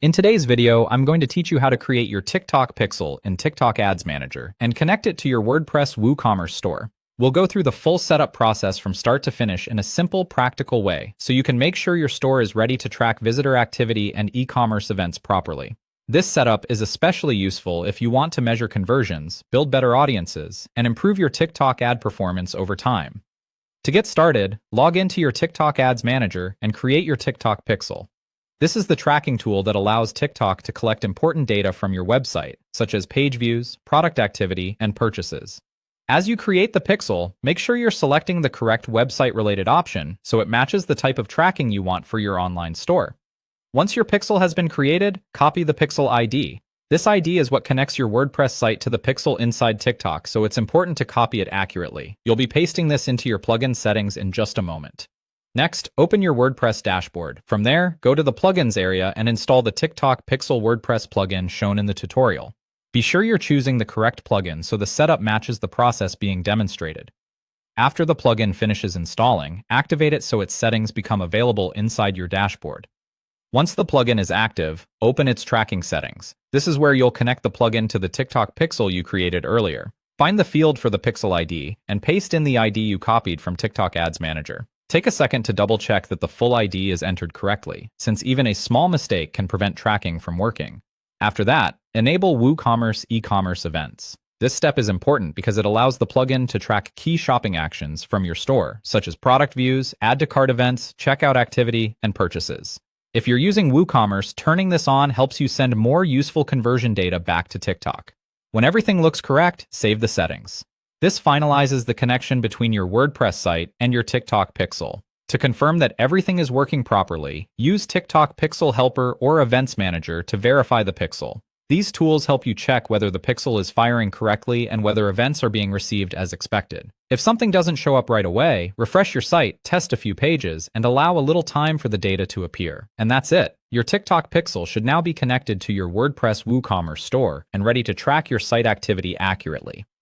In today's video, I'm going to teach you how to create your TikTok pixel in TikTok Ads Manager and connect it to your WordPress WooCommerce store. We'll go through the full setup process from start to finish in a simple, practical way, so you can make sure your store is ready to track visitor activity and e-commerce events properly. This setup is especially useful if you want to measure conversions, build better audiences, and improve your TikTok ad performance over time. To get started, log into your TikTok Ads Manager and create your TikTok pixel. This is the tracking tool that allows TikTok to collect important data from your website, such as page views, product activity, and purchases. As you create the pixel, make sure you're selecting the correct website-related option so it matches the type of tracking you want for your online store. Once your pixel has been created, copy the pixel ID. This ID is what connects your WordPress site to the pixel inside TikTok, so it's important to copy it accurately. You'll be pasting this into your plugin settings in just a moment. Next, open your WordPress dashboard. From there, go to the Plugins area and install the TikTok Pixel WordPress plugin shown in the tutorial. Be sure you're choosing the correct plugin so the setup matches the process being demonstrated. After the plugin finishes installing, activate it so its settings become available inside your dashboard. Once the plugin is active, open its tracking settings. This is where you'll connect the plugin to the TikTok pixel you created earlier. Find the field for the pixel ID and paste in the ID you copied from TikTok Ads Manager. Take a second to double-check that the full ID is entered correctly, since even a small mistake can prevent tracking from working. After that, enable WooCommerce e-commerce events. This step is important because it allows the plugin to track key shopping actions from your store, such as product views, add-to-cart events, checkout activity, and purchases. If you're using WooCommerce, turning this on helps you send more useful conversion data back to TikTok. When everything looks correct, save the settings. This finalizes the connection between your WordPress site and your TikTok pixel. To confirm that everything is working properly, use TikTok Pixel Helper or Events Manager to verify the pixel. These tools help you check whether the pixel is firing correctly and whether events are being received as expected. If something doesn't show up right away, refresh your site, test a few pages, and allow a little time for the data to appear. And that's it. Your TikTok pixel should now be connected to your WordPress WooCommerce store and ready to track your site activity accurately.